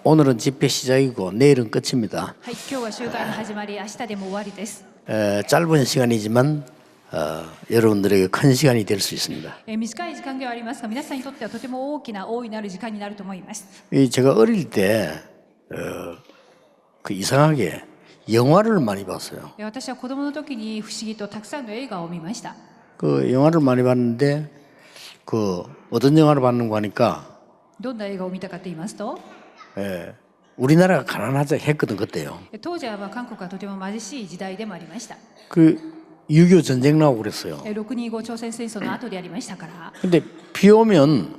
오늘은 집회 시작이고 내일은 끝입니다. はい、今日は集会の始まり、明日でも終わりです。 짧은 시간이지만 여러분들에게 큰 시간이 될 수 있습니다. 短い時間ではありますが、皆さんにとってはとても大きな大いなる時間になると思います。 제가 어릴 때 이상하게 영화를 많이 봤어요. 私は子供の時に不思議とたくさんの映画を見ました。 그 영화를 많이 봤는데 어떤 영화를 봤는가 하니까 どんな映画を見たかと言いますと、 우리나라가 가난하자 했거든 그때요. 当時は韓国はとても貧しい時代でもありました。 6.25 전쟁 나오고 그랬어요. 625朝鮮戦争の後でありましたから。 근데 비 오면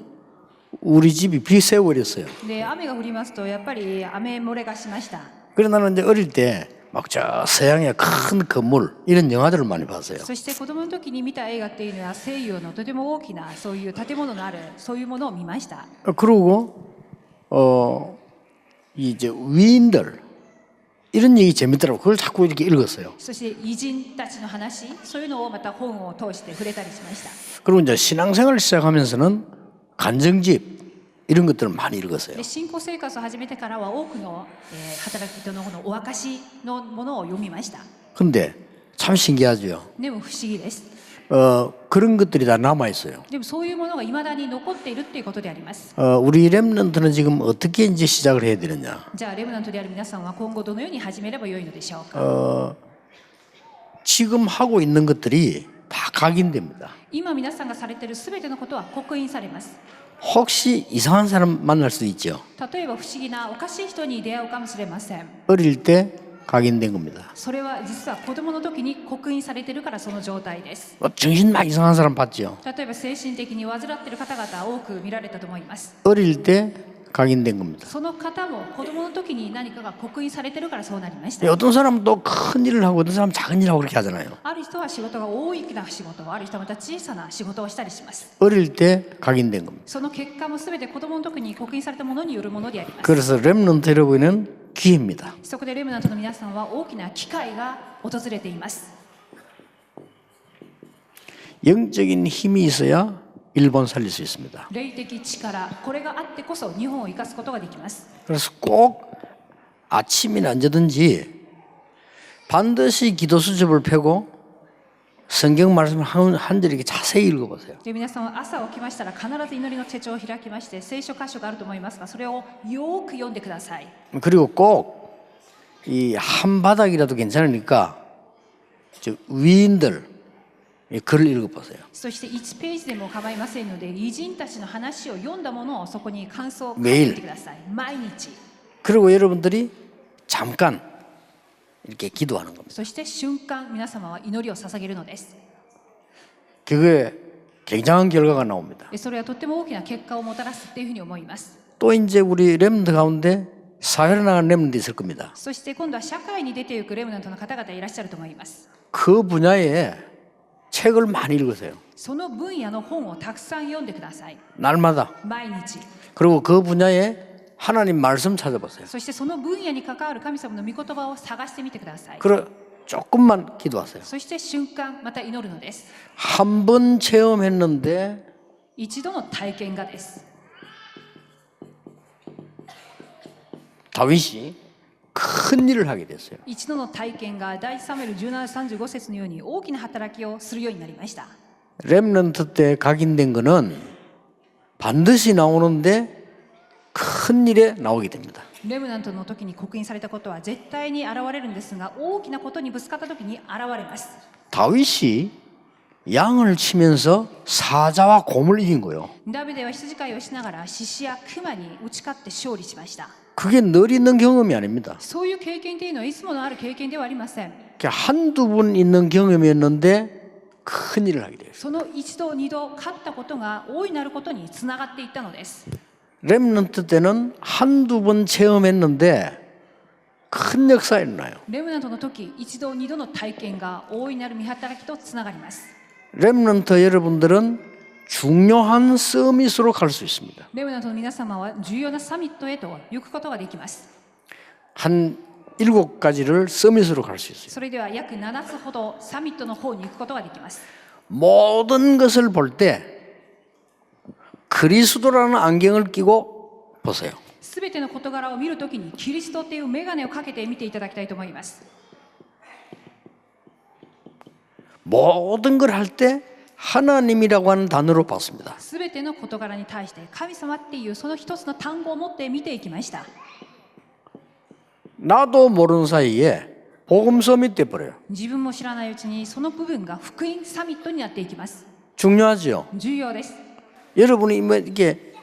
우리 집이 비 새고 이랬어요. で、雨が降りますとやっぱり雨漏れがしました。 그래 나는 이제 어릴 때 막 저 서양의 큰 건물 이런 영화들을 많이 봤어요. そして子供の時に見た映画っていうのは西洋のとても大きなそういう建物のあるそういうものを見ました。 그러고 이제 위인들 이런 얘기 재밌더라고. 그걸 자꾸 이렇게 읽었어요. そして偉人たちの話、そういうのをまた本を通して触れたりしました。 그리고 이제 신앙생활을 시작하면서는 간증집 이런 것들을 많이 읽었어요. で、信仰生活を始めてからは多くの、働き人のお証のものを読みました。 근데 참 신기하죠. でも不思議です。 그런 것들이 다 남아 있어요. でもそういうものが未だに残っているっていうことであります。 우리 렘넌트는 지금 어떻게 이제 시작을 해야 되느냐? じゃあレムナントである皆さんは今後どのように始めればよいのでしょうか。 지금 하고 있는 것들이 다 각인됩니다. 今皆さんがされているすべてのことは刻印されます。 혹시 이상한 사람 만날 수도 있죠. 例えば不思議なおかしい人に出会うかもしれません。 어릴 때 각인된 겁니다. それは実は子供の時に刻印されているからその状態です。 정신 막 이상한 사람 봤죠. 例えば精神的に患っている方々多く見られたと思います。 어릴 때 각인된 겁니다. その方も子供の時に何かが刻印されているからそうなりました。 어떤 사람은 또 큰 일을 하고 어떤 사람은 작은 일을 하고 그렇게 하잖아요. ある人は仕事が大きな仕事を、ある人はまた小さな仕事をしたりします。 어릴 때 각인된 겁니다. その結果もすべて子供の時に刻印されたものによるものであります。 그래서 렘넌트 여러분은 기회입니다. そこでレムナントの皆さんは大きな機会が訪れています。 영적인 힘이 있어야 일본 살릴 수 있습니다. 霊的力、これがあってこそ日本を生かすことができます。 그래서 꼭 아침이나 언제든지 반드시 기도 수첩을 펴고 성경 말씀을 한 절 이렇게 자세히 읽어보세요. で、皆さんは朝起きましたら必ず祈りの手帳を開きまして聖書箇所があると思いますが、それをよく読んでください。 그리고 꼭 이 한 바닥이라도 괜찮으니까 저 위인들 이 글을 읽어보세요. そして1ページでも構いませんので、偉人たちの話を読んだものをそこに感想を書いてみてください。毎日。 그리고 여러분들이 잠깐 이렇게 기도하는 겁니다. そして瞬間皆様は祈りを捧げるのです。 그게 굉장한 결과가 나옵니다. それはとっても大きな結果をもたらすっていうふうに思います。 또 이제 우리 렘넌트 가운데 사회로 나간 렘넌트 있을 겁니다. そして今度は社会に出ていくレムナントの方々いらっしゃると思います。 그 분야에 책을 많이 읽으세요. その分野の本をたくさん読んでください。 날마다. 毎日。 그리고 그 분야에 하나님 말씀 찾아보세요. そしてその分野に関わる神様の御言葉を探してみてください。 그리고 조금만 기도하세요. そして瞬間また祈るのです。 한 번 체험했는데 一度の体験がです。 다윗이 큰 일을 하게 됐어요. 一度の体験が第サムエル17:35節のように大きな働きをするようになりました。 렘넌트 때 각인된 거는 반드시 나오는데 큰 일에 나오게 됩니다. レムナントの時に刻印されたことは絶対に現れるんですが、大きなことにぶつかった時に現れます。 다윗이 양을 치면서 사자와 곰을 이긴 거예요. ダビデは羊飼いをしながら獅子や熊に打ち勝って勝利しました。 그게 늘 있는 경험이 아닙니다. そういう経験というのはいつものある経験ではありません。 한두 번 있는 경험이었는데 큰 일을 하게 돼요. その一度二度勝ったことが大いなることにつながっていったのです。 렘넌트 때는 한두 번 체험했는데 큰 역사가 일어나요. レムナントの時、一度二度の体験が大いなる見働きとつながります。 렘넌트 여러분들은 중요한 서밋으로 갈 수 있습니다. レムナントの皆様は重要なサミットへと行くことができます。 한 7가지를 서밋으로 갈 수 있어요. それでは約7つほどサミットの方に行くことができます。 모든 것을 볼 때 그리스도라는 안경을 끼고 보세요. すべての事柄を見るときにキリストっていう眼鏡をかけて見ていただきたいと思います。 모든 걸 할 때 하나님이라고 하는 단어로 봤습니다. すべての事柄に対して神様っていうその一つの単語を持って見ていきました。 나도 모르는 사이에 복음 서밋 돼버려요. 自分も知らないうちにその部分が福音サミットになっていきます。 중요하죠. 重要です。 여러분이 뭐 이게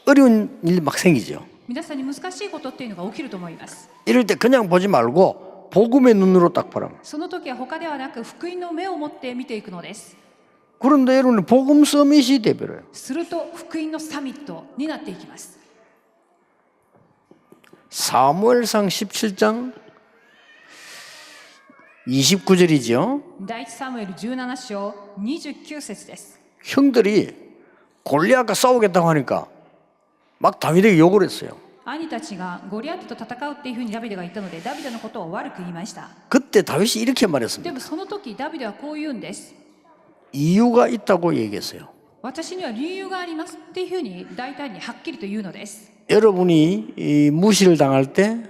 어려운 일 막 생기죠. 皆さんに難しいことっていうのが起きると思います。 이럴 때 그냥 보지 말고 복음의 눈으로 딱 보라. その時は他ではなく福音の目を持って見ていくのです。 그런데 여러분이 복음 서밋이 돼버려요. すると福音のサミットになっていきます。 사무엘상 17장 29절이죠. 第一サムエル17章29節です。 형들이 골리앗과 싸우겠다고 하니까 막 다윗에게 욕을 했어요. 兄たちがゴリアテと戦うっていうふうにダビデが言ったのでダビデのことを悪く言いました。 그때 다윗이 이렇게 で 말했습니다. もその時ダビデはこう言うんです。 이유가 있다고 얘기했어요. 私には理由がありますっていうふうに大胆にはっきりと言うのです。 여러분이 이 무시를 당할 때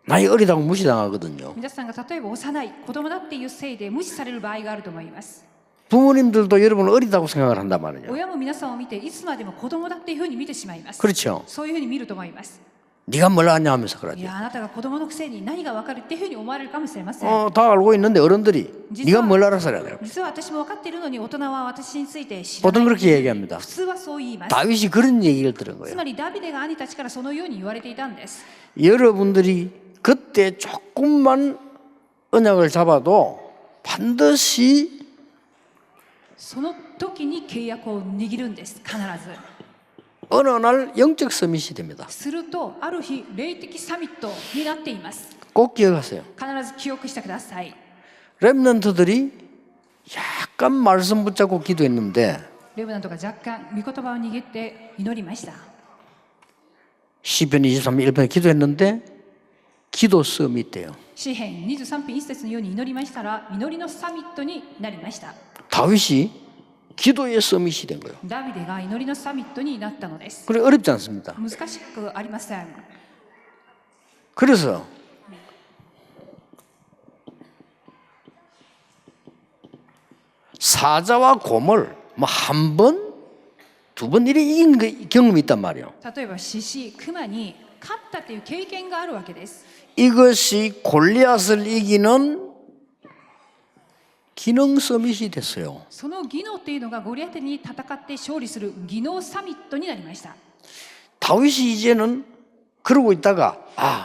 나이 어리다고 무시당하거든요. 皆さんが例えば幼い子供だっていうせいで無視される場合があると思います。 부모님들도 여러분을 어리다고 생각을 한단 말이에요. 親も皆さんを見ていつまでも子供だっていうふうに見てしまいます。 그렇죠. そういうふうに見ると思います。 네가 뭘 아냐 하면서 い 그러죠. やあなたが子供のくせに何がわかるっていうふうに思われるかもしれません。 다 알고 있는데 어른들이 네가 뭘 알아서 그래야 돼요. 実は私も分かっているのに大人は私について知ら 보통 ない。 그렇게 얘기합니다. 普通はそう言います。 다윗이 그런 얘기를 들은 つ 거예요. まりダビデが兄たちからそのように言われていたんです。 여러분들이 그때 조금만 언약을 잡아도 반드시 その時に契約を握るんです。必ず。 어느 날 영적 서밋이 됩니다. するとある日霊的サミットになっています。 꼭 기억하세요. 必ず記憶してください。 렘넌트들이 약간 말씀 붙잡고 기도했는데 レブナントが若干御言葉を握って祈りました。 시편 23편 1편에 기도했는데 기도 서밋 돼요. 詩編23編1節のように祈りましたら祈りのサミットになりました。 다윗이 기도의 서밋이 된 거예요. ダビデが祈りのサミットになったのです。 그래 어렵지 않습니다. 難しくありません。 그래서 사자와 곰을 뭐 한 번, 두 번 이렇게 이긴 경험이 있단 말이에요. 例えば獅子、熊に勝ったという経験があるわけです。 이것이 골리앗을 이기는 기능 서밋이 됐어요. その技能というのがゴリアテに戦って勝利する技能サミットになりました。 다윗이 이제는 그러고 있다가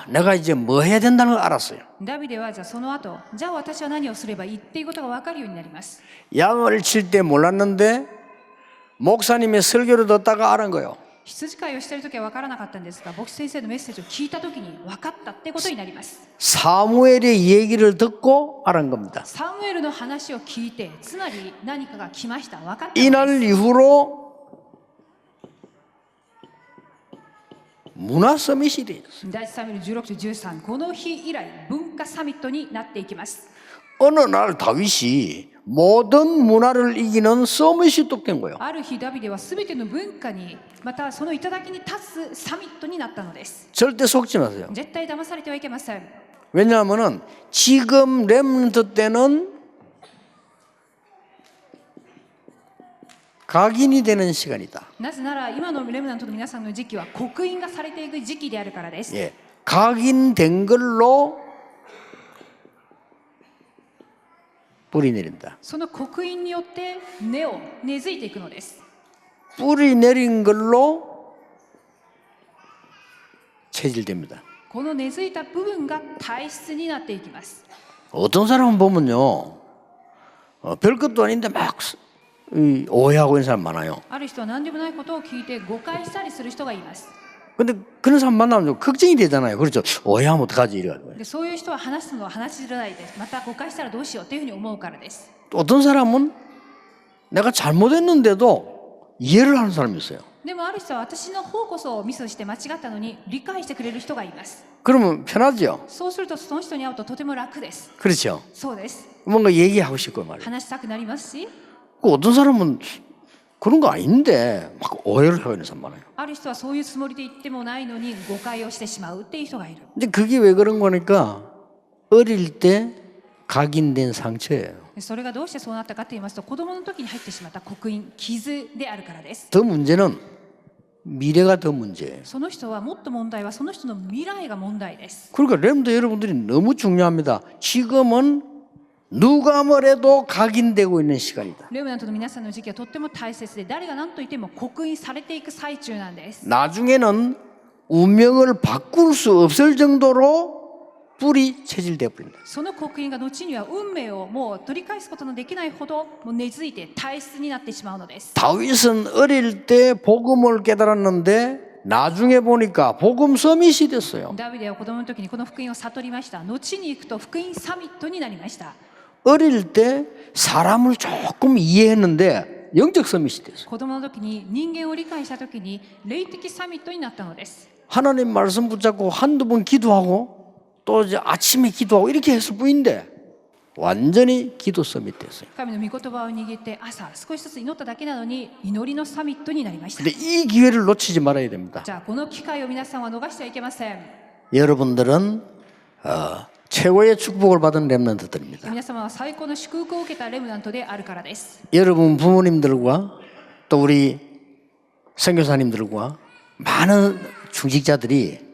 내가 이제 뭐 해야 된다는 걸 알았어요. ダビデはじゃあその後、じゃあ私は何をすればいいっていうことが分かるようになります。 양을 칠 때 몰랐는데 목사님의 설교를 듣다가 알은 거예요. 羊飼いをしている時は分からなかったんですが、牧師先生のメッセージを聞いた時に分かったってことになります。 사무엘의 얘기를 듣고 알은 겁니다. サムエルの話を聞いて、つまり何かが来ました。分かったんです。 이날 이후로 문화 서밋이 되었어요. 第一サムエル16章13、この日以来文化サミットになっていきます。 어느 날 다윗이 모든 문화를 이기는 서밋이 뚝 된 거예요. ある日ダビデはすべての文化にまたその頂に立つサミットになったのです。 절대 속지 마세요. 絶対騙されてはいけません。 왜냐하면은 지금 렘넌트 때는 각인이 되는 시간이다. なぜなら今のレムナントの皆さんの時期は刻印がされていく時期であるからです。 예, 각인된 걸로 뿌리 내린다. その刻印によって根を根付いていくのです。 뿌리 내린 걸로 체질됩니다. この根付いた部分が体質になっていきます。 어떤 사람은 보면요, 별것도 아닌데 막 오해하고 있는 사람 많아요. ある人は何でもないことを聞いて誤解したりする人がいます。 근데 그런 사람 만나면 좀 걱정이 되잖아요. 그렇죠? 오해하면 어떡하지 이래가지고. でそういう人は話すのは話しづらいです。また誤解したらどうしようというふうに思うからです。 또 어떤 사람은 내가 잘못했는데도 이해를 하는 사람이 있어요. でもある人は私の方こそミスして間違ったのに理解してくれる人がいます。 그러면 편하죠? そうするとその人に会うととても楽です。 그렇죠? そうです。 뭔가 얘기하고 싶고 말이에요. 話したくなりますし、 어떤 사람은 그런 거 아닌데 막 오해를 하고 있는 사람 많아요. ある人はそういうつもりで言ってもないのに誤解をしてしまうっていう人がいる。 근데 그게 왜 그런 거니까 어릴 때 각인된 상처예요. それがどうしてそうなったかと言いますと、子供の時に入ってしまった刻印、傷であるからです。 더 문제는 미래가 더 문제예요. その人はもっと問題はその人の未来が問題です。 그러니까 렘도 여러분들이 너무 중요합니다. 지금은 누가 뭐래도 각인되고 있는 시간이다. レムナントの皆さんの時期はとっても大切で、誰が何と言っても刻印されていく最中なんです。 나중에는 운명을 바꿀 수 없을 정도로 뿌리 체질돼 버린다. その刻印が後には運命をもう取り返すことのできないほどもう根付いて体質になってしまうのです。 다윗은 어릴 때 복음을 깨달았는데 나중에 보니까 복음 서밋이 됐어요. ダビデは子供の時にこの福音を悟りました。後に行くと福音サミットになりました。 어릴 때 사람을 조금 이해했는데 영적 서밋이 됐어요. 子供の時に人間を理解した時に霊的サミットになったのです。 하나님 말씀 붙잡고 한두 번 기도하고 또 이제 아침에 기도하고 이렇게 했을 뿐인데 완전히 기도 서밋 됐어요. 神の御言葉を握って朝少しずつ祈っただけなのに祈りのサミットになりました。 근데 이 기회를 놓치지 말아야 됩니다. じゃあこの機会を皆さんは逃してはいけません。 여러분들은 최고의 축복을 받은 렘넌트들입니다. 皆様は最高の祝福を受けたレムナントであるからです。 여러분 부모님들과 또 우리 선교사님들과 많은 중직자들이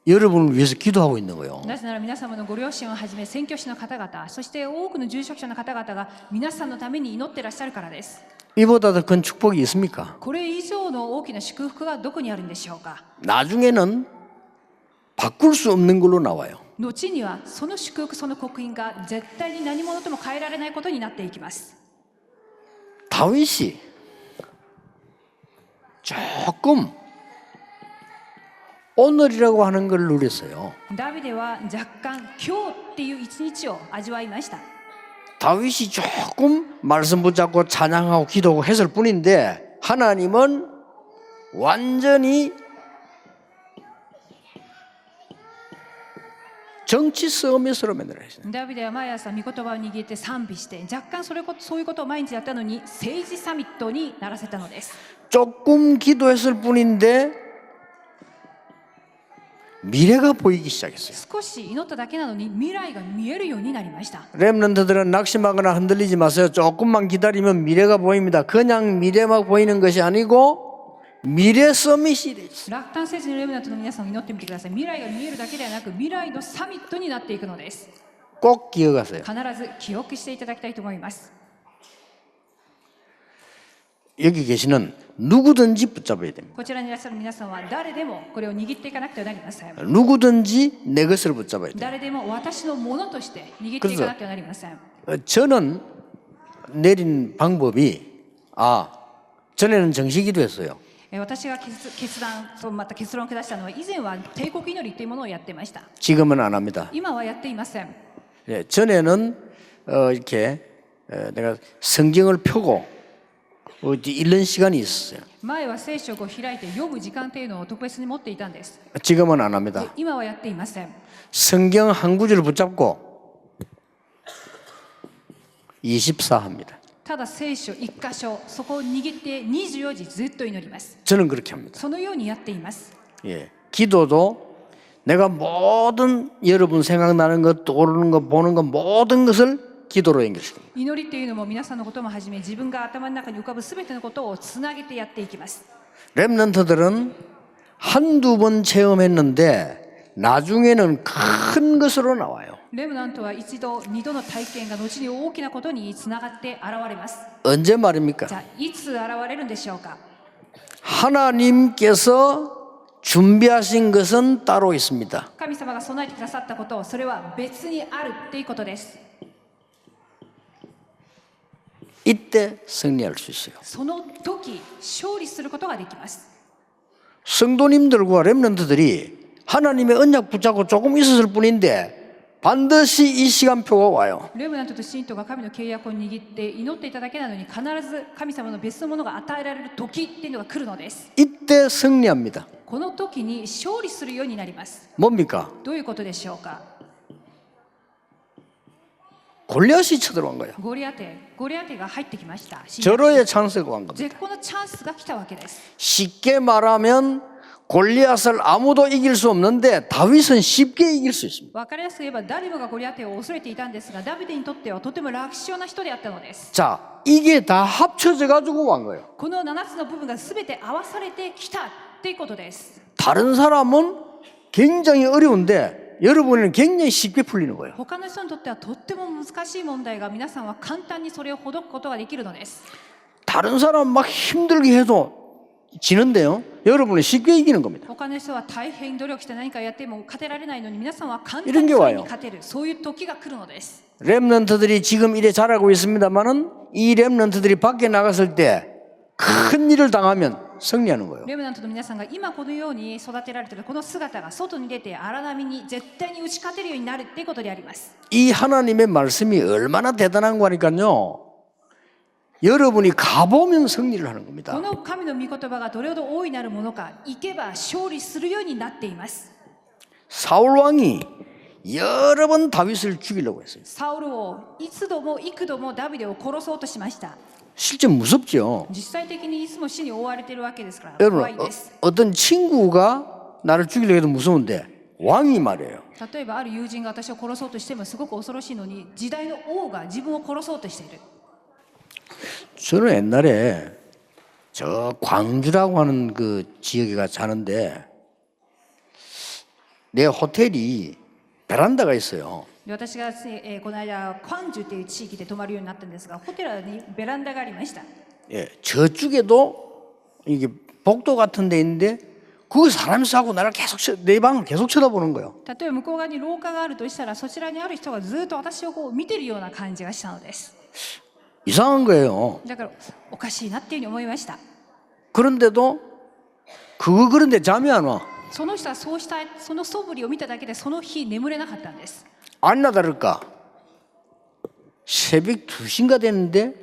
여러분을 위해서 기도하고 있는 거예요. なぜなら皆様のご両親をはじめ宣教師の方々、そして多くの住職者の方々が皆さんのために祈ってらっしゃるからです。 이보다 더 큰 축복이 있습니까? これ以上の大きな祝福がどこにあるんでしょうか。 나중에는 바꿀 수 없는 걸로 나와요. 後にはその祝福、その刻印が絶対に何者とも変えられないことになっていきます。 다윗이 조금 오늘이라고 하는 걸 누렸어요. ダビデは若干今日っていう一日を味わいました。 다윗이 조금 말씀 붙잡고 찬양하고 기도하고 했을 뿐인데 하나님은 완전히 정치 서밋으로 만들어냈어요. ダビデは毎朝御言葉を握って賛美して、若干そういうことを毎日やったのに政治サミットにならせたのです。 조금 기도했을 뿐인데 미래가 보이기 시작했어요. 少し祈っただけなのに未来が見えるようになりました。 렘넌트들은 낙심하거나 흔들리지 마세요. 조금만 기다리면 미래가 보입니다. 그냥 미래만 보이는 것이 아니고 미래 서밋이 되죠. 落胆せずにレムナントの皆さん祈ってみてください。未来が見えるだけではなく未来のサミットになっていくのです。 꼭 기억하세요. 必ず記憶していただきたいと思います。 여기 계시는 누구든지 붙잡아야 됩니다. こちらにいらっしゃる皆さんは誰でもこれを握っていかなくてはなりません。 누구든지 내 것을 붙잡아야 돼요. 誰でも私のものとして握っていかなくてはなりません。 저는 내린 방법이 전에는 정식기도 했어요. 私が決断、また結論を下したのは以前は帝国祈りというものをやっていました。 지금은 안 합니다. 今はやっていません。 전에는 이렇게 내가 성경을 펴고 읽는 시간이 있었어요. 前は聖書を開いて読む時間というのを特別に持っていたんです。 지금은 안 합니다. 今はやっていません。 성경 한 구절을 붙잡고 24 합니다. ただ聖書一箇所、そこを握って24時ずっと祈ります。 저는 그렇게 합니다. そのようにやっています。 예, 기도도 내가 모든 여러분 생각나는 것, 떠오르는 것, 보는 것 모든 것을 기도로 연결시킵니다. 祈りというのも皆さんのこともはじめ、自分が頭の中に浮かぶすべてのことをつなげてやっていきます。 렘넌트들은 한두 번 체험했는데 나중에는 큰 것으로 나와요. レムナントは一度、二度の体験が後に大きなことにつながって現れます。 언제 말입니까? じゃあいつ現れるんでしょうか。 하나님께서 준비하신 것은 따로 있습니다. 神様が備えてくださったこと、それは別にあるっていうことです。 이때 승리할 수 있어요. その時勝利することができます。 성도님들과 렘넌트들이 하나님의 언약 붙잡고 조금 있었을 뿐인데 반드시 이 시간표가 와요. レムナントと信徒が神の契約を握って祈っていただけなのに、必ず神様の別のものが与えられる時っていうのが来るのです。 이때 승리합니다. この時に勝利するようになります。 뭡니까? どういうことでしょうか。 골리앗이 쳐들어간 거예요. ゴリアテが入ってきました。 절호의 찬스가 온 겁니다. 絶好のチャンスが来たわけです。 쉽게 말하면 골리앗을 아무도 이길 수 없는데 다윗은 쉽게 이길 수 있습니다. わかりやすく言えば誰もがゴリアテを恐れていたんですが、ダビデにとってはとても楽勝な人であったのです。 자, 이게 다 합쳐져 가지고 온 거예요. この7つの部分が全て合わされてきたっていうことです。 다른 사람은 굉장히 어려운데 여러분은 굉장히 쉽게 풀리는 거예요. 他の人にとってはとっても難しい問題が皆さんは簡単にそれをほどくことができるのです。 다른 사람 막 힘들게 해도 지는데요. 여러분은 쉽게 이기는 겁니다. 他の人は大変努力して何かやっても勝てられないのに皆さんは簡単 이런 に 게 それに 와요. 勝てる、そういう時が来るのです。 렘넌트들이 지금 이래 잘하고 있습니다만은 이 렘넌트들이 밖에 나갔을 때 큰 일을 당하면 승리하는 거예요. レムナントの皆さんが今このように育てられているこの姿が外に出て荒波に絶対に打ち勝てるようになるっていうことであります。 이 하나님의 말씀이 얼마나 대단한 거니까요. 여러분이 가보면 승리를 하는 こ 겁니다. の神の御言葉がどれほど大いなるものか、行けば勝利するようになっています。 사울 왕이 여러 번 다윗을 죽이려고 했어요. サウルを幾度も幾度もダビデを殺そうとしました。 실제 무섭죠. 実際的にいつも死に追われているわけですから 여러분 怖いです。 어떤 친구가 나를 죽이려고 해도 무서운데 왕이 말이에요. 例えばある友人が私を殺そうとしてもすごく恐ろしいのに、時代の王が自分を殺そうとしている。 저는 옛날에 저 광주라고 하는 그 지역에 가 사는데 내 호텔이 베란다가 있어요. で私が、この間クァンジュという地域で泊まるようになったんですが、ホテルにベランダがありました。 예, 저쪽에도 이게 복도 같은 데 있는데 그 사람이 싸고 나를 내 방을 계속 쳐다보는 거예요. 例えば向こう側に廊下があるとしたら、そちらにある人がずっと私をこう見てるような感じがしたのです。 이상한 거예요. だからおかしいなっていうふうに思いました。 그런데도 그런데 잠이 안 와. その人はそうしたその素振りを見ただけでその日眠れなかったんです。 아니나 다를까 새벽 2시인가 됐는데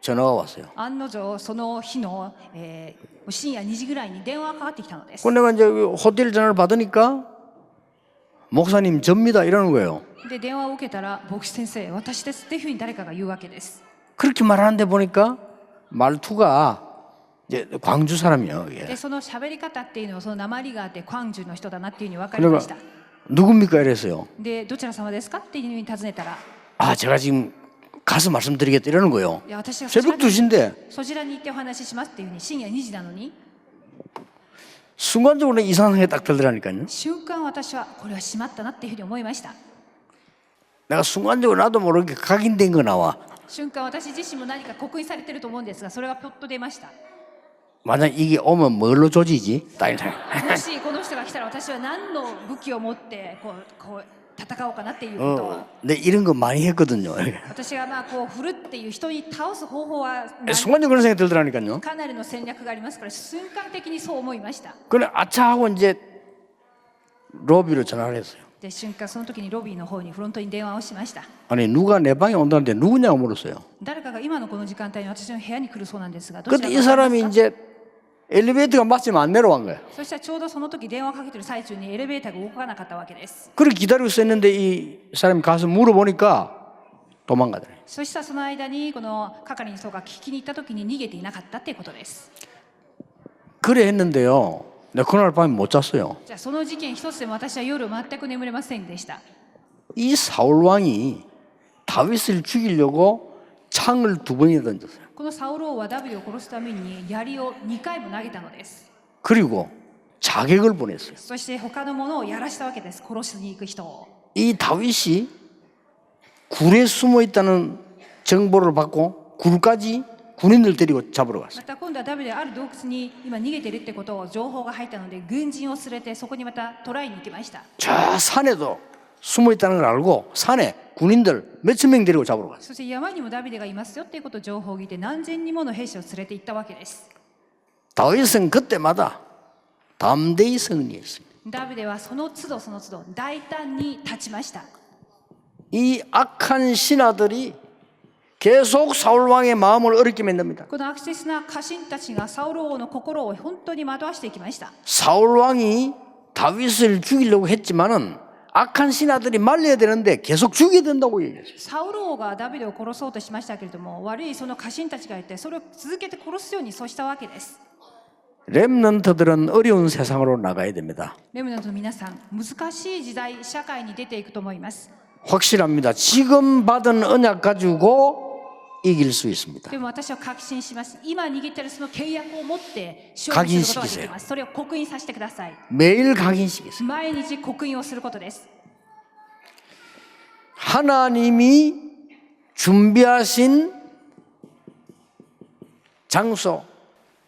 전화가 왔어요. 案の定その日の、深夜2時ぐらいに電話がかかってきたのです。 그 내가 이제 호텔 전화를 받으니까 목사님 접니다 이러는 거예요. で電話を受けたら、牧師先生私ですっていうふうに誰かが言うわけです。 그렇게 말하는데 보니까 말투가 이제 광주 사람이에요. 이게. でその喋り方っていうのはその訛りがあってクァンジュの人だなっていうふうに分かりました。 누굽니까 이랬어요. でどちら様ですかっていうふうに尋ねたら、 아 제가 지금 가서 말씀드리겠다 이러는 거예요. いや私が 새벽 2시인데 そちらに行ってお話ししますっていうふうに深夜2時なのに、 순간적으로 이상한 생각이 딱 들더라니까요. 瞬間私はこれはしまったなっていうふうに思いました。 내가 순간적으로 나도 모르게 각인된 거 나와. 瞬間私自身も何か刻印されてると思うんですが、それがぴょっと出ました。 만약 이게 오면 뭘로 조지지? 딱 이렇게. もしこの人が来たら私は何の武器を持ってこう戦おうかなっていうことを、 네 이런 거 많이 했거든요. 私がまあこう振るっていう人に倒す方法は 순간적으로 그런 생각이 들더라니까요. かなりの戦略がありますから、瞬間的にそう思いました。 그래 아차 하고 이제 로비로 전화를 했어요. で瞬間その時にロビーの方にフロントに電話をしました。 아니 누가 내 방에 온다는데 누구냐고 물었어요. 誰かが今のこの時間帯に私の部屋に来るそうなんですが、どち 근데 ら 이 かわかり 사람이 ますか？ 이제 엘리베이터가 맞으면 안 내려간 거예요. そしたらちょうどその時電話をかけてる最中にエレベーターが動かなかったわけです。 그렇게 기다리고 있었는데 이 사람이 가서 물어보니까 도망가더래요. そしたらその間にこの係の人が聞きに行った時に逃げていなかったっていうことです。 그래 했는데요. 내가 그날 밤에 못 잤어요. じゃあその事件一つでも私は夜全く眠れませんでした。 이 사울 왕이 다윗을 죽이려고 창을 2번이나 던졌어요. このサウル王はダビデを殺すために槍を2回も投げたのです。 그리고 자객을 보냈어요. そして他の者をやらしたわけです。殺しに行く人を。 이 다윗이 굴에 숨어 있다는 정보를 받고 굴까지 군인들 데리고 잡으러 ま 갔어요. た今度はダビデはある洞窟に今逃げてるってことを情報が入ったので、軍人を連れてそこにまた捕らえに行きました。 저 산에도 숨어 있다는 걸 알고 산에 군인들 몇천 명 데리고 잡으러 갔어요. そして山にもダビデがいますよっていうことを情報を聞いて、何千人もの兵士を連れて行ったわけです。 다윗은 그때마다 담대히 승리했습니다. ダビデはその都度その都度大胆に立ちました。 이 악한 신하들이 계속 사울 왕의 마음을 어렵게 만듭니다. この悪質な家臣たちがサウル王の心を本当に惑わしていきました。 사울 왕이 다윗을 죽이려고 했지만은 악한 신하들이 말려야 되는데 계속 죽여야 된다고 얘기했어요. サウル王がダビデを殺そうとしましたけれども、悪いその家臣たちがいて、それを続けて殺すようにそうしたわけです。 렘넌트들은 어려운 세상으로 나가야 됩니다. レムナントの皆さん、難しい時代、社会に出ていくと思います。 확실합니다. 지금 받은 언약 가지고 이길 수 있습니다. でも私は確信します。今握っているその契約を持って勝利することができます。それを刻印させてください。 매일 각인식이세요. 毎日刻印をすることです。 하나님이 준비하신 장소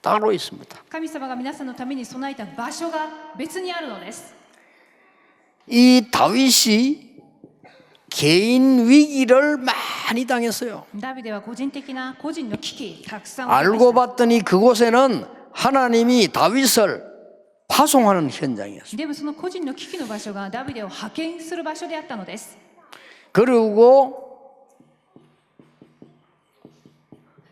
따로 있습니다. 神様が皆さんのために備えた場所が別にあるのです。 이 다윗이 개인 위기를 많이 당했어요. ダビデは個人的な個人の危機たくさん 알고 봤더니 그곳에는 하나님이 다윗을 파송하는 현장이었어요. でもその個人の危機の場所がダビデを派遣する場所であったのです。 그리고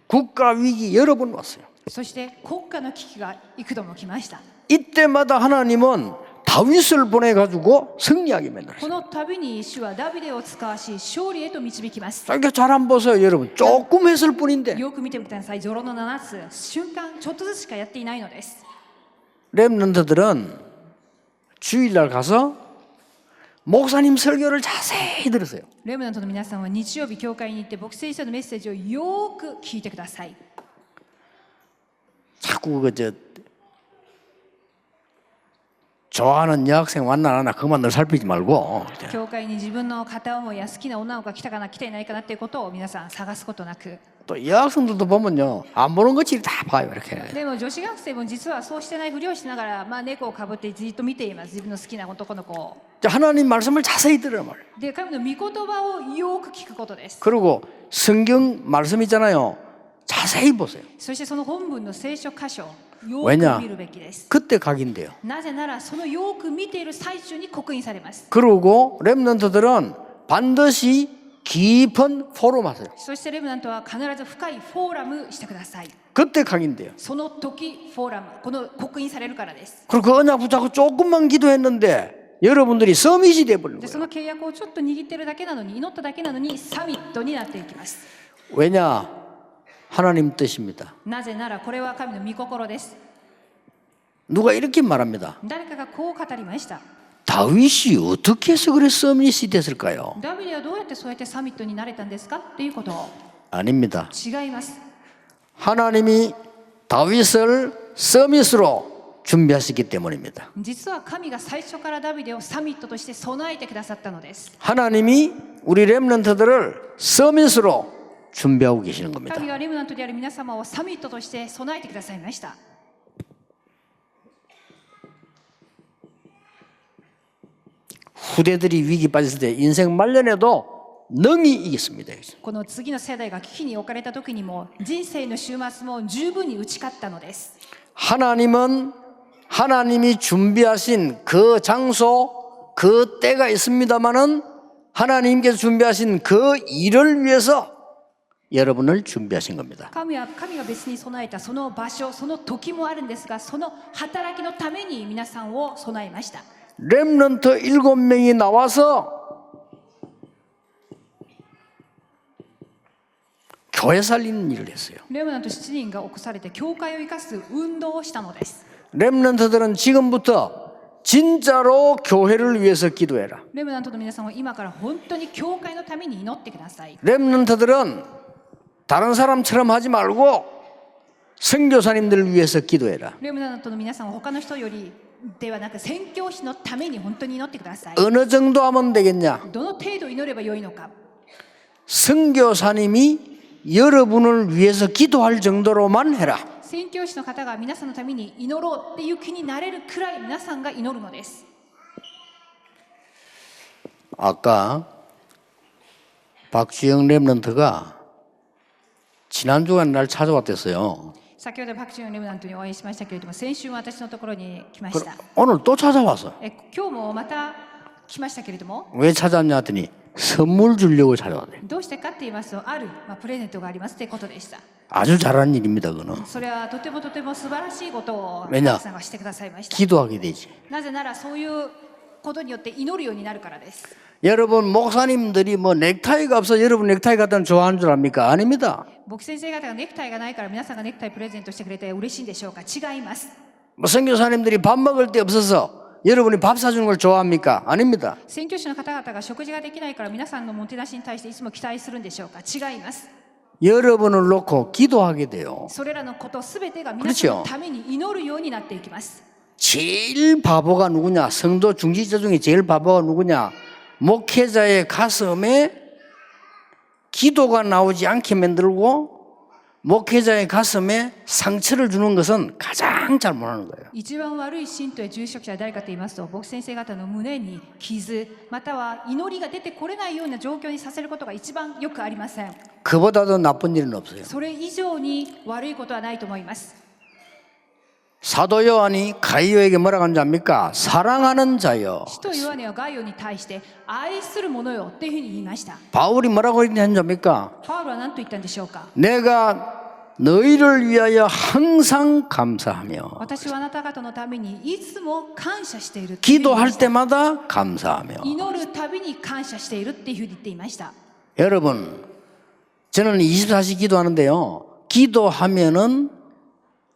국가 위기 여러 번 왔어요. そして国家の危機が幾度も来ました。 이때마다 하나님은 다윗을 보내가지고 승리하게 만들었어요. この度に主はダビデを使わし勝利へと導きます。 그러니까 잘 안 보세요, 여러분. 조금 했을 뿐인데 よく見てください。ゾロの7つ、瞬間ちょっとずつしかやっていないのです。 렘넌트들은 주일날 가서 목사님 설교를 자세히 들으세요. レムナントの皆さんは日曜日教会に行って牧師聖書のメッセージをよく聞いてください。 자꾸 좋아하는 여학생 왔나 안 왔나 그만 늘 살피지 말고 教会に自分の片思いや好きな女の子が来たかな来ていないかなっていうことを皆さん探すことなく。 또 여학생들도 보면요 안 보는 것들이 다 봐요 이렇게. でも女子学生も実はそうしてないふりをしながら、猫をかぶってじっと見ています。自分の好きな男の子を。 하나님 말씀을 자세히 들으란 말이에요. で、神の御言葉をよく聞くことです。 그리고 성경 말씀 있잖아요. 자세히 보세요. そしてその本文の聖書箇所よ 왜냐? く見るべきです。 그때 각인돼요. なぜならそのよく見ている最中に刻印されます。 그리고 렘넌트들은 반드시 깊은 포럼하세요. そしてレムナントは必ず深いフォーラムしてください。 그때 각인돼요. その時フォーラム、この刻印されるからです。 그리고 그 언약 붙잡고 조금만 기도했는데 여러분들이 서밋이 돼버린 で、そ 거예요. の契約をちょっと握ってるだけなのに、祈っただけなのにサミットになっていきます。 왜냐? 하나님 뜻입니다. なぜならこれは神の御心です。 누가 이렇게 말합니다. 誰かがこう語りました。 다윗이 어떻게 해서 그래 서밋이 됐을까요? ダビデはどうやってそうやってサミットになれたんですかっていうことを。 아닙니다. 違います。 하나님이 다윗을 서밋으로 준비하셨기 때문입니다. 実は神が最初からダビデをサミットとして備えてくださったのです。 하나님이 우리 렘넌트들을 서밋으로 준비하고 계시는 겁니다. 神がレムナントである皆様をサミットとして備えてくださいました。 후대들이 위기 빠졌을 때 인생 말년에도 능히 이겼습니다. この次の世代が危機に置かれた時にも人生の終末も十分に打ち勝ったのです。 하나님은 하나님이 준비하신 그 장소, 그 때가 있습니다마는 하나님께서 준비하신 그 일을 위해서 여러분을 준비하신 겁니다. 神が別に備えたその場所、その時もあるんですが、その働きのために皆さんを備えました。 렘넌트 7명이 나와서 교회 살리는 일을 했어요. レムナント7人が起こされて教会を生かす運動をしたのです。 렘넌트들은 지금부터 진짜로 교회를 위해서 기도해라. レムナントの皆さんは今から本当に教会のために祈ってください。 렘넌트들은 다른 사람처럼 하지 말고 선교사님들을 위해서 기도해라. レムナントの皆さんは他の人よりではなく宣教師のために本当に祈ってください。 어느 정도 하면 되겠냐? どの程度祈ればよいのか。 선교사님이 여러분을 위해서 기도할 정도로만 해라. 宣教師の方が皆さんのために祈ろうっていう気になれるくらい皆さんが祈るのです。 아까 박주영 렘넌트가 지난주가 날 찾아왔댔어요. 先ほどパクチュンレムナントにお会いしましたけれども、先週も私のところに来ました。 오늘 또 찾아왔어. 今日もまた来ましたけれども、 왜 찾아왔냐 했더니 선물 주려고 찾아왔대. どうしてかって言いますと、ある、プレゼントがありますってことでした。 아주 잘하는 일입니다. 그거는. それはとても素晴らしいことを 왜냐 たくさんがしてくださいました。 기도하게 되지. なぜならそういうことによって祈るようになるからです。 여러분 목사님들이 뭐 넥타이가 없어 여러분 넥타이 갖다 좋아하는 줄 압니까? 아닙니다. 牧師先生方がネクタイがないから皆さんがネクタイプレゼントしてくれて嬉しいんでしょうか。違います。 뭐 선교사님들이 밥 먹을 데 없어서 여러분이 밥 사주는 걸 좋아합니까? 아닙니다. 宣教師の方々が食事ができないから皆さんのもてなしに対していつも期待するんでしょうか。違います。 여러분을 놓고 기도하게 돼요. それらのことすべてが皆さんのために祈るようになっていきます。 제일 바보가 누구냐? 성도 중직자 중에 제일 바보가 누구냐? 목회자의 가슴에 기도가 나오지 않게 만들고 목회자의 가슴에 상처를 주는 것은 가장 잘못하는 거예요. 一番悪い信徒や住職者は誰かと言いますと、牧師先生方の胸に傷または祈りが出てこれないような状況にさせることが一番よくありません。 그보다도 나쁜 일은 없어요. それ以上に悪いことはないと思います。 사도 요한이 가이오에게 뭐라고 하는지 압니까? 사랑하는 자여. 使徒ヨハネはガイオに対して愛する者よっていうふうに言いました。 바울이 뭐라고 했는지 압니까? パウロは何と言ったんでしょうか。 내가 너희를 위하여 항상 감사하며 私はあなた方のためにいつも感謝している。 기도할 때마다 감사하며. 祈るたびに感謝しているっていうふうに言っていました。 여러분, 저는 24시 기도하는데요. 기도하면은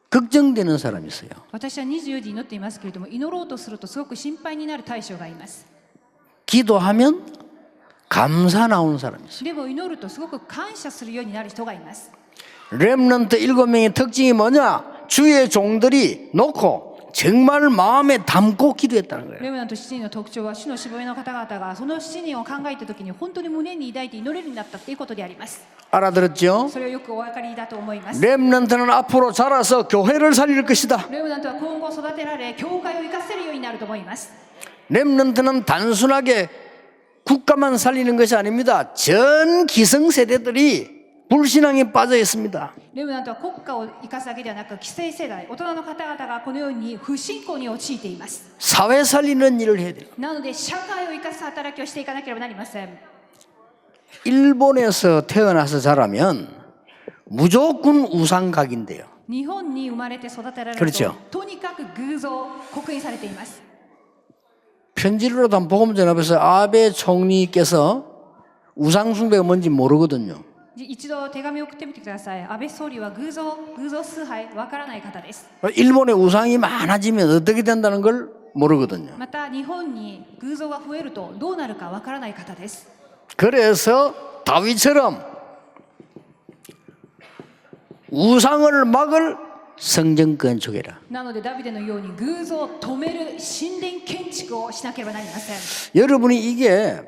걱정되는 사람이 있어요. 私は24時祈っていますけれども、祈ろうとするとすごく心配になる対象がいます。 기도하면 감사 나오는 사람이 있어요. でも祈るとすごく感謝するようになる人がいます。 렘넌트 7명의 특징이 뭐냐? 주의 종들이 놓고 정말 마음에 담고 기도했다는 거예요. レムナント7人の特徴は主の絞りの方々がその7人を考えたときに本当に胸に抱いて祈れるようになったということであります。 알아들었죠? それをよくお分かりだと思います。 렘넌트는 앞으로 자라서 교회를 살릴 것이다. レムナントは今後育てられ教会を生かせるようになると思います。 렘넌트는 단순하게 국가만 살리는 것이 아닙니다. 전 기성세대들이 불신앙에 빠져 있습니다. レムナントは国家を生かすだけではなく、既成世代、大人の方々がこのように不信仰に陥っています。 사회 살리는 일을 해야 돼요. なので社会を生かす働きをしていかなければなりません。 일본에서 태어나서 자라면 무조건 우상각인데요. 日本に生まれて育てられる 그렇죠 と、とにかく偶像、刻印されています。 편지로도 한번 복음 전합해서 아베 총리께서 우상숭배가 뭔지 모르거든요. 一度手紙を送ってみてください。安倍総理は偶像崇拝わからない方です。 일본에 우상이 많아지면 어떻게 된다는 걸 모르거든요. また日本に偶像が増えるとどうなるかわからない方です。 그래서 다윗처럼 우상을 막을 성전 건축해라. なのでダビデのように偶像を止める神殿建築をしなければなりません。 여러분이 이게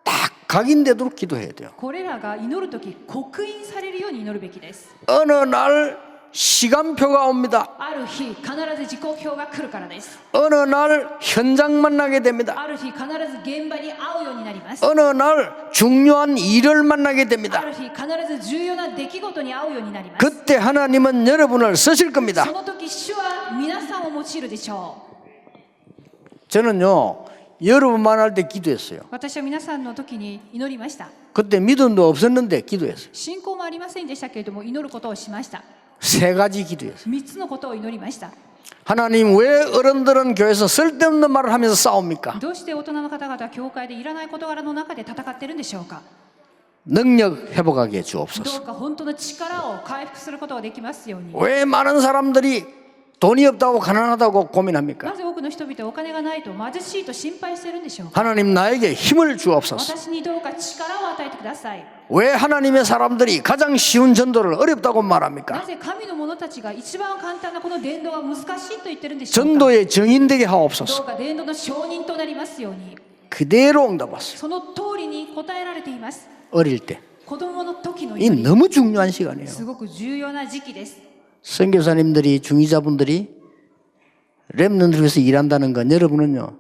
딱 각인되도록 기도해야 돼요. これらが祈るとき刻印されるように祈るべきです。 어느 날 시간표가 옵니다. ある日必ず時刻表が来るからです。 어느 날 현장 만나게 됩니다. ある日必ず現場に会うようになります。 어느 날 중요한 일을 만나게 あ 됩니다. る日必ず重要な出来事に会うようになります。 그때 하나님은 여러분을 쓰실 겁니다. その時主は皆さんを用いるでしょう。 저는요 여러분 만날 때 기도했어요. 私は皆さんの時に祈りました。 그때 믿음도 없었는데 기도했어요. 信仰もありませんでしたけれども祈ることをしました。 세 가지 기도했어요. 3つのことを祈りました。 하나님 왜 어른들은 교회에서 쓸데없는 말을 하면서 싸웁니까? どうして大人の方々は教会でいらない事柄の中で戦っているんでしょうか。 능력 회복하게 ど 주옵소서. うか本当の力を回復することができますように。 왜 많은 사람들이 돈이 없다고 가난하다고 고민합니까? なぜ多くの人々はお金がないと貧しいと心配しているんでしょうか。 하나님 나에게 힘을 주옵소서. 私にどうか力を与えてください。 왜 하나님의 사람들이 가장 쉬운 전도를 어렵다고 な 말합니까? ぜ神の者たちが一番簡単なこの伝道は難しいと言ってるんでしょうか。 전도의 정인되게 ど 하옵소서. うか伝道の承認となりますように。 그대로 응답하세요. その通りに答えられています。 어릴 때. 子供の時の 이 祈り 너무 중요한 시간이에요. すごく重要な時期です。 선교사님들이 중위자분들이 렘넌트를 위해서 일한다는 건 여러분은요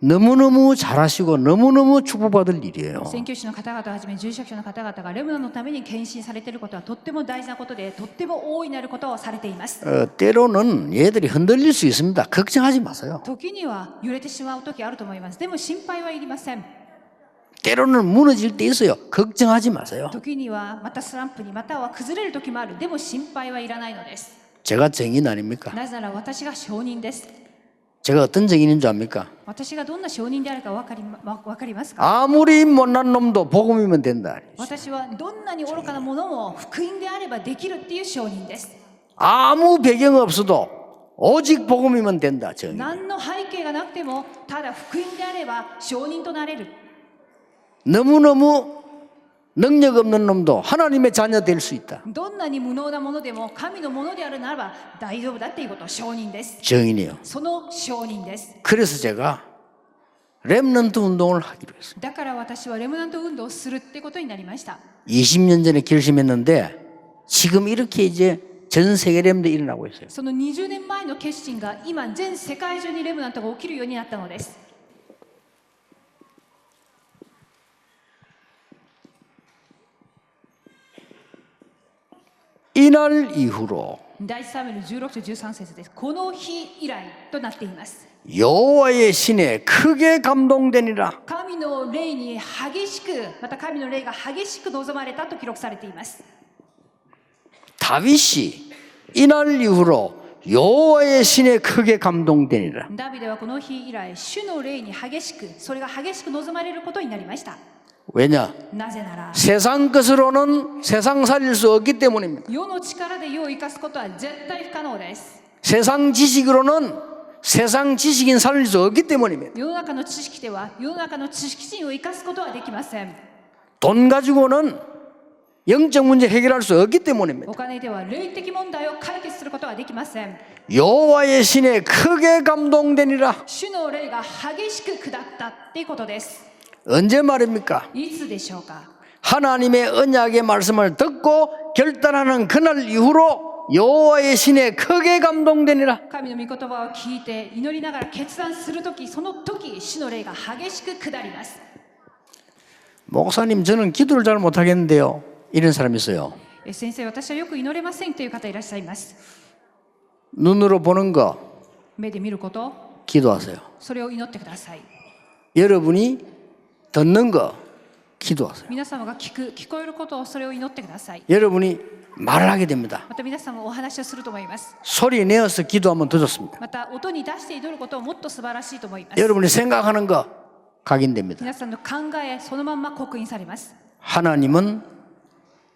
너무너무 잘하시고 너무너무 축복받을 일이에요. 宣教師の方々をはじめ住職者の方々がレムナントのために献身されていることはとっても大事なことでとっても大いなることをされています。 때로는 얘들이 흔들릴 수 있습니다. 걱정하지 마세요. 時には揺れてしまう時あると思います。でも心配はいりません。 때로는 무너질 때 있어요. 걱정하지 마세요. 時にはまたスランプにまたは崩れる時もある。でも心配はいらないのです。 제가 정인 아닙니까? なぜなら私が証人です。 제가 어떤 증인인 줄 압니까? 私がどんな証人であるかわかりますか？ 아무리 못난 놈도 복음이면 된다. 私はどんなに愚かなものも福音であればできるっていう証人です。 아무 배경 없어도 오직 복음이면 된다. 증인. 何の背景がなくてもただ福音であれば証人となれる。 너무너무 능력 없는 놈도 하나님의 자녀 될 수 있다. どんなに無能なものでも神のものであるならば大丈夫だっていうこと証人です。 증인이요. その証人です。 그래서 제가 렘넌트 운동을 하기로 했어요. だから私はレムナント運動をするってことになりました。 20년 전에 결심했는데 지금 이렇게 이제 전 세계 렘도 일어나고 있어요. その20年前の決心が今全世界中にレムナントが起きるようになったのです。 이날 이후로 第1サムエル16章13節です。この日以来となっています。 여호와의 신에 크게 감동되니라. 神の霊に激しく、また神の霊が激しく望まれたと記録されています。 다윗이 이날 이후로 여호와의 신에 크게 감동되니라. ダビデはこの日以来、主の霊に激しく、それが激しく望まれることになりました。 왜냐? なぜなら、 세상 것으로는 세상 살릴 수 없기 때문입니다. 世の力で世を生かすことは絶対不可能です。 세상 지식으로는 세상 지식인 살릴 수 없기 때문입니다. 世の中の知識では世の中の知識人を生かすことはできません。 돈 가지고는 영적 문제 해결할 수 없기 때문입니다. お金では霊的問題を解決することはできません。 여호와의 신에 크게 감동되니라. 主の霊が激しく下ったっていうことです。 언제 말입니까? いつでしょうか？ 하나님의 언약의 말씀을 듣고 결단하는 그날 이후로 여호와의 신에 크게 감동되니라. 神の御言葉を聞いて祈りながら決断するとき、その時主の霊が激しく下ります。 목사님 저는 기도를 잘 못하겠는데요. 이런 사람이 있어요. 先生、私はよく祈れませんという方いらっしゃいます。 눈으로 보는 거 目で見ること、 기도하세요. それを祈ってください。 여러분이 듣는 거 기도하세요. 皆様が聞こえることをそれを祈ってください。 여러분이 말을 하게 됩니다. また皆様お話をすると思います。 소리 내어서 기도하면 더 좋습니다. また音に出して祈ることはもっと素晴らしいと思います。 여러분이 생각하는 거 각인됩니다. 皆さんの考えそのまんま刻印されます。 하나님은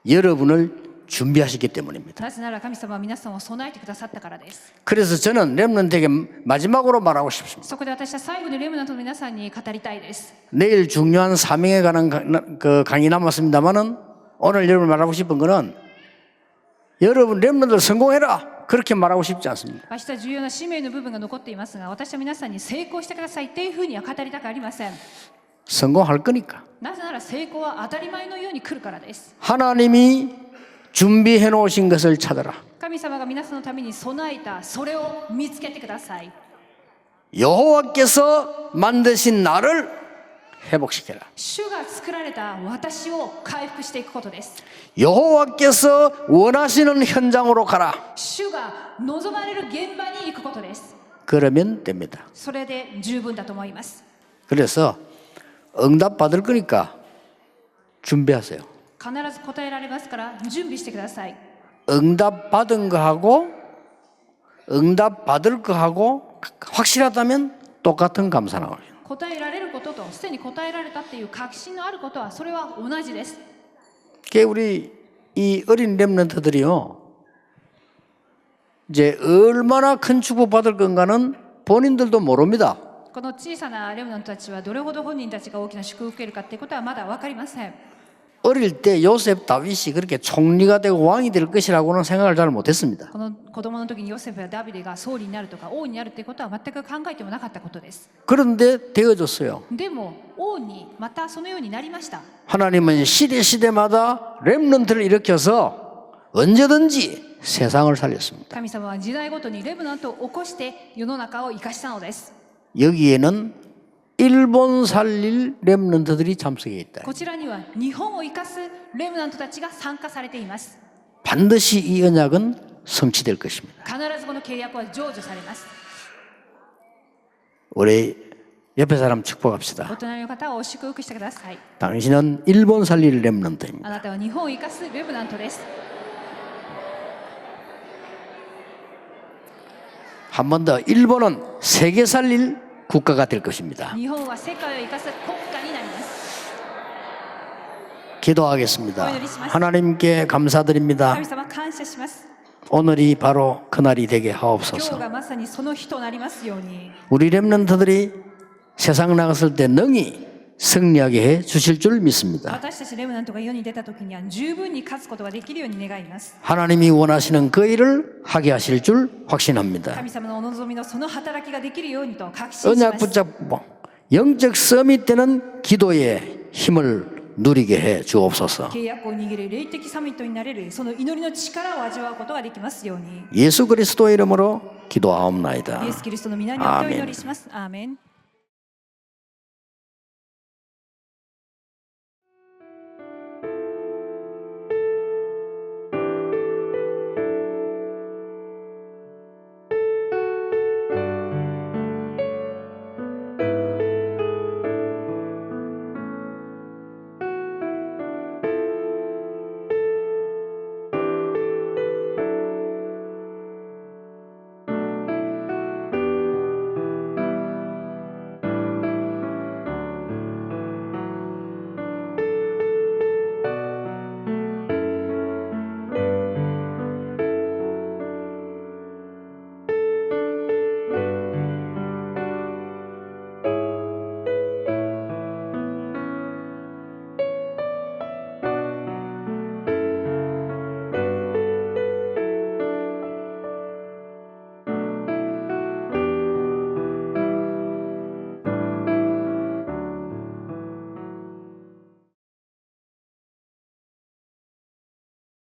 여러분을 준비하시기 때문입니다. なぜなら神様は皆さんを備えてくださったからです。 그래서 저는 렘넌트에게 마지막으로 말하고 싶습니다. そこで私は最後にレムナントの皆さんに語りたいです。 내일 중요한 사명에 관한 그 강의 남았습니다만은 오늘 여러분 말하고 싶은 거는 여러분 렘넌트들 성공해라 그렇게 말하고 싶지 않습니다. 明日重要な使命の部分が残っていますが、私は皆さんに成功してくださいっていうふうには語りたくありません。 성공할 거니까. なぜなら成功は当たり前のように来るからです。 하나님이 준비해 놓으신 것을 찾아라. 神様が皆さんのために備えたそれを見つけてください。 여호와께서 만드신 나를 회복시켜라. 主が作られた私を回復していくことです。 여호와께서 원하시는 현장으로 가라. 主が望まれる現場に行くことです。 그러면 됩니다. それで十分だと思います。 그래서 응답 받을 거니까 준비하세요. 必ず答えられますから準備してください。 응답 받은 거하고 응답 받을 거하고 확실하다면 똑같은 감사 나와요. 答えられることとすでに答えられたっていう確信のあることはそれは同じです。 그게 우리 이 어린 렘넌트들이요. 이제 얼마나 큰 축복 받을 건가는 본인들도 모릅니다. この小さなレムナントたちはどれほど本人たちが大きな祝福を受けるかっていうことはまだ分かりません。 어릴 때 요셉 다윗이 그렇게 총리가 되고 왕이 될 것이라고는 생각을 잘 못했습니다. この子供の時にヨセフやダビデが総理になるとか王になるっていうことは全く考えてもなかったことです。 그런데 되어졌어요. でも王にまたそのようになりました。 하나님은 시대마다 렘넌트를 일으켜서 언제든지 세상을 살렸습니다. 神様は時代ごとにレムナントを起こして世の中を生かしたのです。 여기에는 일본 살릴 렘넌트들이 참석해 있다. こちらには日本を生かすレムナントたちが参加されています。 반드시 이 언약은 성취될 것입니다. 必ずこの契約は成就されます。 우리 옆에 사람 축복합시다. お隣の方を祝福してください。 당신은 일본 살릴 렘넌트입니다. あなたは日本を生かすレムナントです。한 번 더 일본은 세계 살릴 국가가 될 것입니다. 日本は世界を生かす国家になります。 기도하겠습니다. 하나님께 감사드립니다. 神様感謝します。 오늘이 바로 그날이 되게 今日 하옵소서. がまさにその日となりますように、 우리 렘넌트들이 세상 나갔을 때 능히 승리하게 해 주실 줄 믿습니다. 私たちレムナントが世に出た時には十分に勝つことができるように願います。 하나님이 원하시는 그 일을 하게 하실 줄 확신합니다. 神様のお望みのその働きができるようにと確信し 언약 ます。 붙잡고 영적 서밋 때는 기도의 힘을 누리게 해 주옵소서. 契約を握る霊的サミットになれるその祈りの力を味わうことができますように、 예수 그리스도의 이름으로 기도하옵나이다. イエス・キリストの皆によってお祈りします。アーメン。